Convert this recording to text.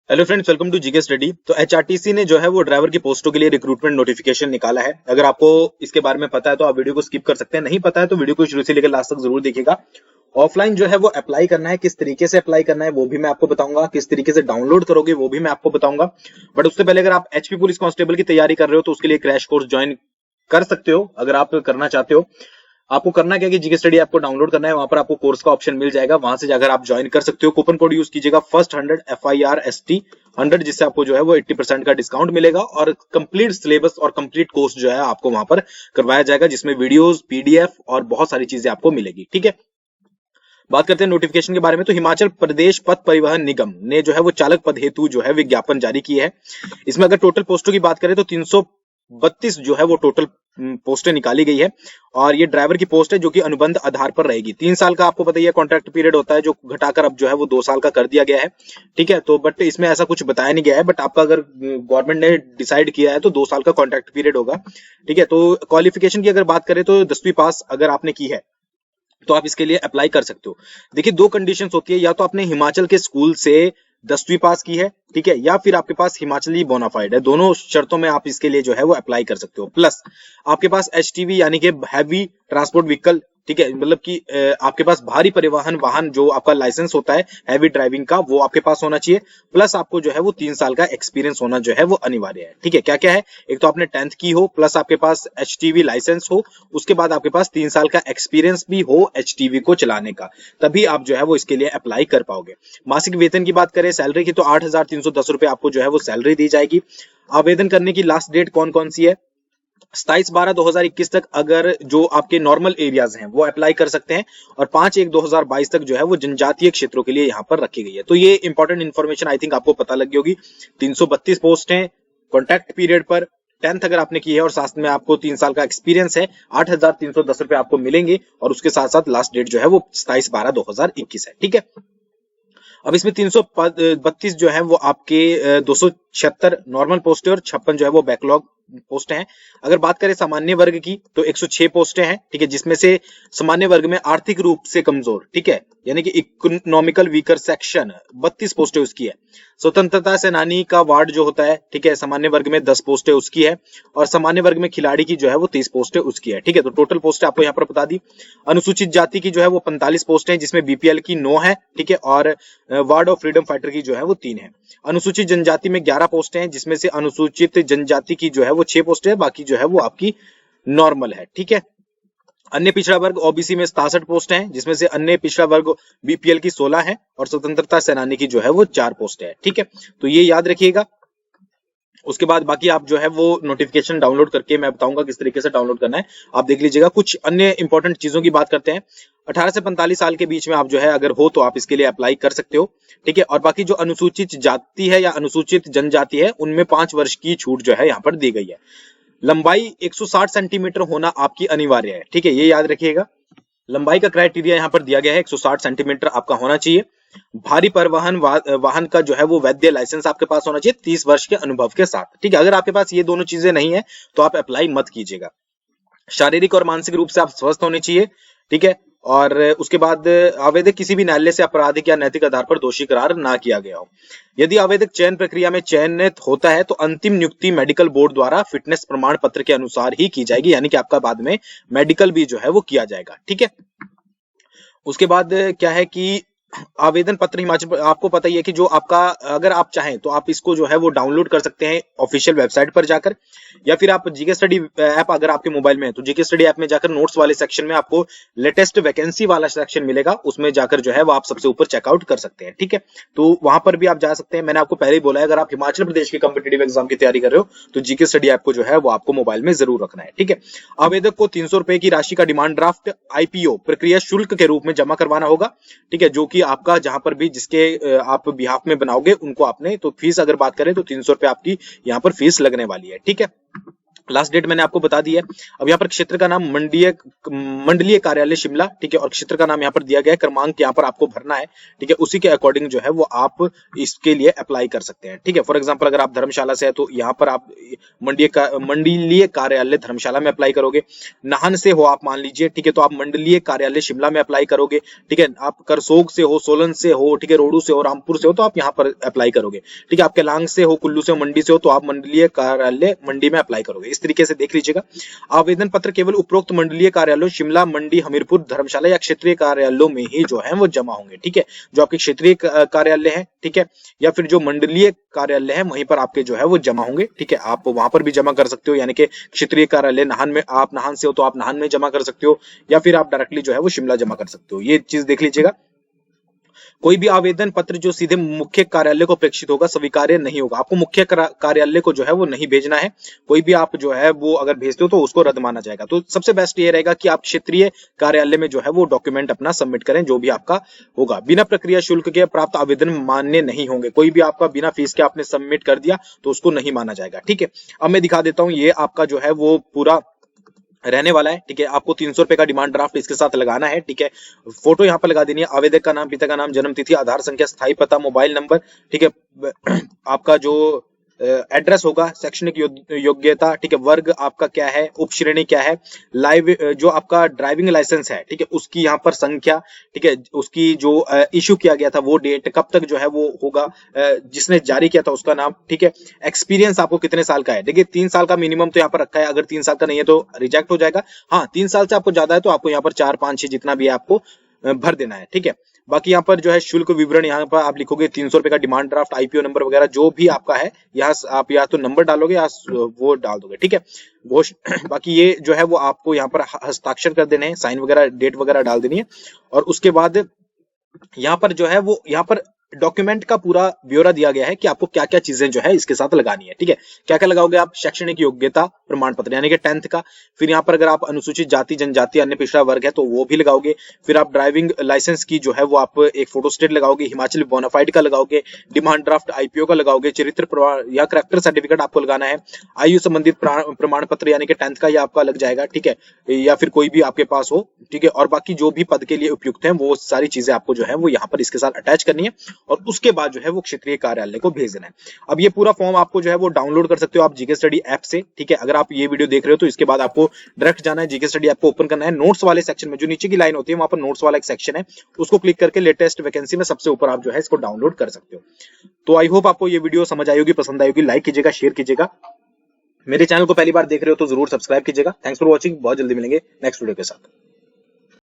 Hello friends, welcome to GK study. तो HRTC ने जो है वो ड्राइवर की पोस्टों के लिए रिक्रूटमेंट नोटिफिकेशन निकाला है। अगर आपको इसके बारे में पता है तो आप वीडियो को स्किप कर सकते हैं, नहीं पता है तो वीडियो को शुरू से लेकर लास्ट तक जरूर देखिएगा। ऑफलाइन जो है वो अप्लाई करना है, किस तरीके से अप्लाई करना है वो भी मैं आपको बताऊंगा, किस तरीके से डाउनलोड करोगे वो भी मैं आपको बताऊंगा। बट उससे पहले अगर आप एचपी पुलिस कांस्टेबल की तैयारी कर रहे हो तो उसके लिए क्रैश कोर्स ज्वाइन कर सकते हो। अगर आप करना चाहते हो, आपको करना क्या है कि जीके स्टडी ऐप को डाउनलोड करना है, वहां पर आपको कोर्स का ऑप्शन मिल जाएगा, वहां से जाकर आप ज्वाइन कर सकते हो। कूपन कोड यूज कीजिएगा फर्स्ट 100 FIRST 100, जिससे आपको जो है वो 80% का डिस्काउंट मिलेगा और कंप्लीट सिलेबस और कंप्लीट कोर्स जो है आपको वहां पर करवाया जाएगा, जिसमें वीडियोस, पीडीएफ और बहुत सारी चीजें आपको मिलेगी। ठीक है, बात करते हैं नोटिफिकेशन के बारे में। तो हिमाचल प्रदेश पथ परिवहन निगम ने जो है वो चालक पद हेतु जो है विज्ञापन जारी किया है। इसमें अगर टोटल पोस्टों की बात करें तो 332 जो है वो टोटल पोस्टें निकाली गई है और ये ड्राइवर की पोस्ट है जो कि अनुबंध आधार पर रहेगी। 3 साल का आपको बताइए कॉन्ट्रैक्ट पीरियड होता है, जो घटाकर अब जो है वो 2 साल का कर दिया गया है। ठीक है, तो बट इसमें ऐसा कुछ बताया नहीं गया है, बट आपका अगर गवर्नमेंट ने डिसाइड किया है तो 2 साल का कॉन्ट्रैक्ट पीरियड होगा। ठीक है, तो क्वालिफिकेशन की अगर बात करें तो 10वीं पास अगर आपने की है तो आप इसके लिए अप्लाई कर सकते हो। देखिए, 2 कंडीशंस होती है, या तो आपने हिमाचल के स्कूल से 10वीं पास की है, ठीक है, या फिर आपके पास हिमाचली बोनाफाइड है। दोनों शर्तों में आप इसके लिए जो है वो अप्लाई कर सकते हो। प्लस आपके पास एचटीवी यानी कि हैवी ट्रांसपोर्ट व्हीकल, ठीक है, मतलब कि आपके पास भारी परिवहन वाहन जो आपका लाइसेंस होता है हैवी ड्राइविंग का, वो आपके पास होना चाहिए। प्लस आपको जो है वो 3 साल का एक्सपीरियंस होना जो है वो अनिवार्य है। ठीक है, क्या क्या है, एक तो आपने 10th की हो, प्लस आपके पास एचटीवी लाइसेंस हो, उसके बाद आपके पास 3 साल का एक्सपीरियंस भी हो एचटीवी को चलाने का, तभी आप जो है वो इसके लिए अप्लाई कर पाओगे। मासिक वेतन की बात करें, सैलरी की, तो 8,310 रुपए आपको जो है वो सैलरी दी जाएगी। आवेदन करने की लास्ट डेट कौन कौन सी है, 27/12/2021 तक अगर जो आपके नॉर्मल एरियाज हैं वो अप्लाई कर सकते हैं, और 5/1/2022 तक जो है वो जनजातीय क्षेत्रों के लिए यहाँ पर रखी गई है। तो ये इंपॉर्टेंट इन्फॉर्मेशन आई थिंक आपको पता लगी होगी। 332 पोस्ट हैं कॉन्ट्रैक्ट पीरियड पर, 10th अगर आपने की है और साथ में आपको 3 साल का एक्सपीरियंस है, 8,310 रुपए आपको मिलेंगे, और उसके साथ साथ लास्ट डेट जो है वो 27/12/2021 है। ठीक है, अब इसमें 332 जो है वो आपके 276 नॉर्मल पोस्ट है और 56 जो है वो बैकलॉग पोस्ट हैं। अगर बात करें सामान्य वर्ग की तो 106 पोस्टें हैं, ठीक है, जिसमें से सामान्य वर्ग में आर्थिक रूप से कमजोर, ठीक है, यानी कि इकोनॉमिकल वीकर सेक्शन 32 पोस्टें उसकी है। स्वतंत्रता सेनानी का वार्ड जो होता है, ठीक है, सामान्य वर्ग में 10 पोस्टें उसकी है, और सामान्य वर्ग में खिलाड़ी की जो है वो 30 पोस्टें उसकी है। ठीक है, तो टोटल पोस्टें आपको यहाँ पर बता दी। अनुसूचित जाति की जो है वो 45 पोस्टें हैं, जिसमें बीपीएल की 9 है, ठीक है, और वार्ड ऑफ फ्रीडम फाइटर की जो है वो 3 है। अनुसूचित जनजाति में 11 पोस्टें हैं, जिसमें से अनुसूचित जनजाति की जो है वो 6 पोस्टें है, बाकी जो है वो आपकी नॉर्मल है। ठीक है, अन्य पिछड़ा वर्ग ओबीसी में 67 पोस्ट हैं, जिसमें से अन्य पिछड़ा वर्ग बीपीएल की 16 है, और स्वतंत्रता सेनानी की जो है वो 4 पोस्ट है। ठीक है, तो ये याद रखिएगा। उसके बाद बाकी आप जो है वो नोटिफिकेशन डाउनलोड करके मैं बताऊंगा किस तरीके से डाउनलोड करना है, आप देख लीजिएगा। कुछ अन्य इंपॉर्टेंट चीजों की बात करते हैं। 18 से 45 साल के बीच में आप जो है अगर हो तो आप इसके लिए अप्लाई कर सकते हो। ठीक है, और बाकी जो अनुसूचित जाति है या अनुसूचित जनजाति है उनमें 5 वर्ष की छूट जो है यहाँ पर दी गई है। लंबाई 160 सेंटीमीटर होना आपकी अनिवार्य है। ठीक है, ये याद रखिएगा। लंबाई का क्राइटेरिया यहाँ पर दिया गया है, 160 सेंटीमीटर आपका होना चाहिए। भारी परिवहन वाहन का जो है वो वैध लाइसेंस आपके पास होना चाहिए 30 वर्ष के अनुभव के साथ। ठीक है, अगर आपके पास ये दोनों चीजें नहीं है तो आप अप्लाई मत कीजिएगा। शारीरिक और मानसिक रूप से आप स्वस्थ होने चाहिए। ठीक है, और उसके बाद आवेदक किसी भी न्यायालय से आपराधिक या नैतिक आधार पर दोषी करार ना किया गया हो। यदि आवेदक चयन प्रक्रिया में चयनित होता है तो अंतिम नियुक्ति मेडिकल बोर्ड द्वारा फिटनेस प्रमाण पत्र के अनुसार ही की जाएगी, यानी कि आपका बाद में मेडिकल भी जो है वो किया जाएगा। ठीक है, उसके बाद क्या है कि आवेदन पत्र हिमाचल, आपको पता ही है कि जो आपका, अगर आप चाहें तो आप इसको जो है वो डाउनलोड कर सकते हैं ऑफिशियल वेबसाइट पर जाकर, या फिर आप जीके स्टडी ऐप अगर आपके मोबाइल में है तो जीके स्टडी ऐप में जाकर नोट्स वाले सेक्शन में आपको लेटेस्ट वैकेंसी वाला सेक्शन मिलेगा, उसमें जाकर जो है वो आप सबसे ऊपर चेकआउट कर सकते हैं। ठीक है, तो वहां पर भी आप जा सकते हैं। मैंने आपको पहले ही बोला है, अगर आप हिमाचल प्रदेश के कॉम्पिटिटिव एग्जाम की तैयारी कर रहे हो तो जीके स्टडी ऐप को जो है वो आपको मोबाइल में जरूर रखना है। ठीक है, आवेदक को 300 रुपए की राशि का डिमांड ड्राफ्ट आईपीओ प्रक्रिया शुल्क के रूप में जमा करवाना होगा। ठीक है, जो कि आपका जहां पर भी जिसके आप बिहाफ में बनाओगे उनको आपने, तो फीस अगर बात करें तो 300 रुपए आपकी यहाँ पर फीस लगने वाली है। ठीक है, लास्ट डेट मैंने आपको बता दी है। अब यहाँ पर क्षेत्र का नाम मंडलीय कार्यालय शिमला, ठीक है, और क्षेत्र का नाम यहाँ पर दिया गया है, क्रमांक यहाँ पर आपको भरना है, ठीक है, उसी के अकॉर्डिंग जो है वो आप इसके लिए अप्लाई कर सकते हैं, ठीक है। फॉर एग्जांपल अगर आप धर्मशाला से है तो यहाँ पर आप मंडलीय कार्यालय धर्मशाला में अप्लाई करोगे। नाहन से हो आप मान लीजिए, ठीक है, तो आप मंडलीय कार्यालय शिमला में अप्लाई करोगे, ठीक है। आप करसोग से हो, सोलन से हो, ठीक है, रोडू से हो, रामपुर से हो तो आप यहाँ पर अप्लाई करोगे, ठीक है। आप केलांग से हो, कुल्लू से हो, मंडी से हो तो आप मंडलीय कार्यालय मंडी में अप्लाई करोगे। इस तरीके से देख लीजिएगा। आवेदन पत्र केवल उपरोक्त मंडलीय कार्यालयों शिमला, मंडी, हमीरपुर, धर्मशाला या क्षेत्रीय कार्यालयों में ही जो है वो जमा होंगे, ठीक है। जो आपके क्षेत्रीय कार्यालय है, ठीक है, या फिर जो मंडलीय कार्यालय है वहीं पर आपके जो है वो जमा होंगे, ठीक है। आप वहां पर भी जमा कर सकते हो, यानी कि क्षेत्रीय कार्यालय नाहन में, आप नाहन से हो तो आप नाहन में जमा कर सकते हो, या फिर आप डायरेक्टली जो है वो शिमला जमा कर सकते हो। ये चीज देख लीजिएगा। कोई भी आवेदन पत्र जो सीधे मुख्य कार्यालय को प्रेषित होगा स्वीकार्य नहीं होगा। आपको मुख्य कार्यालय को जो है वो नहीं भेजना है। कोई भी आप जो है वो अगर भेजते हो तो उसको रद्द माना जाएगा। तो सबसे बेस्ट ये रहेगा कि आप क्षेत्रीय कार्यालय में जो है वो डॉक्यूमेंट अपना सबमिट करें, जो भी आपका होगा। बिना प्रक्रिया शुल्क के प्राप्त आवेदन मान्य नहीं होंगे। कोई भी आपका बिना फीस के आपने सबमिट कर दिया तो उसको नहीं माना जाएगा, ठीक है। अब मैं दिखा देता हूं, ये आपका जो है वो पूरा रहने वाला है, ठीक है। आपको 300 रुपए का डिमांड ड्राफ्ट इसके साथ लगाना है, ठीक है। फोटो यहाँ पर लगा देनी है, आवेदक का नाम, पिता का नाम, जन्म तिथि, आधार संख्या, स्थायी पता, मोबाइल नंबर, ठीक है। आपका जो एड्रेस होगा, शैक्षणिक योग्यता, ठीक है, वर्ग आपका क्या है, उप श्रेणी क्या है, लाइव जो आपका ड्राइविंग लाइसेंस है, ठीक है, उसकी यहाँ पर संख्या, ठीक है, उसकी जो इशू किया गया था वो डेट, कब तक जो है वो होगा, जिसने जारी किया था उसका नाम, ठीक है। एक्सपीरियंस आपको कितने साल का है, देखिए 3 साल का मिनिमम तो यहाँ पर रखा है, अगर 3 साल का नहीं है तो रिजेक्ट हो जाएगा। हाँ, 3 साल से आपको ज्यादा है तो आपको यहाँ पर 4, 5, 6 जितना भी है आपको भर देना है, ठीक है। बाकी यहाँ पर जो है शुल्क विवरण यहाँ पर आप लिखोगे 300 रुपए का डिमांड ड्राफ्ट, आईपीओ नंबर वगैरह जो भी आपका है, यहाँ आप या तो नंबर डालोगे या वो डाल दोगे, ठीक है। वो बाकी ये जो है वो आपको यहाँ पर हस्ताक्षर कर देने हैं, साइन वगैरह, डेट वगैरह डाल देनी है। और उसके बाद यहाँ पर जो है वो यहाँ पर डॉक्यूमेंट का पूरा ब्यौरा दिया गया है कि आपको क्या क्या चीजें जो है इसके साथ लगानी है, ठीक है। क्या क्या लगाओगे आप, शैक्षणिक योग्यता प्रमाण पत्र यानी कि 10th का, फिर यहाँ पर अगर आप अनुसूचित जाति, जनजाति, अन्य पिछड़ा वर्ग है तो वो भी लगाओगे। फिर आप ड्राइविंग लाइसेंस की जो है वो आप एक फोटोस्टेट लगाओगे, हिमाचल बोनाफाइड का लगाओगे, डिमांड ड्राफ्ट आईपीओ का लगाओगे, चरित्र प्रमाण या करैक्टर सर्टिफिकेट आपको लगाना है, आयु संबंधित प्रमाण पत्र यानी कि 10th का ये आपका लग जाएगा, ठीक है, या फिर कोई भी आपके पास हो, ठीक है। और बाकी जो भी पद के लिए उपयुक्त है वो सारी चीजें आपको जो है वो यहाँ पर इसके साथ अटैच करनी है और उसके बाद जो है वो क्षेत्रीय कार्यालय को भेज देना है। अब ये पूरा फॉर्म आपको जो है वो डाउनलोड कर सकते हो आप जीके स्टडी ऐप से, ठीक है। अगर आप ये वीडियो देख रहे हो तो इसके बाद आपको डायरेक्ट जाना है जीके स्टडी ऐप को ओपन करना है, नोट्स वाले सेक्शन में जो नीचे की लाइन होती है वहां पर नोट्स वाला एक सेक्शन है, उसको क्लिक करके लेटेस्ट वैकेंसी में सबसे ऊपर आप जो है इसको डाउनलोड कर सकते हो। तो आई होप आपको ये वीडियो समझ आई होगी, पसंद आई होगी, लाइक कीजिएगा, शेयर कीजिएगा। मेरे चैनल को पहली बार देख रहे हो तो जरूर सब्सक्राइब कीजिएगा। थैंक्स फॉर वॉचिंग, बहुत जल्दी मिलेंगे नेक्स्ट वीडियो के साथ।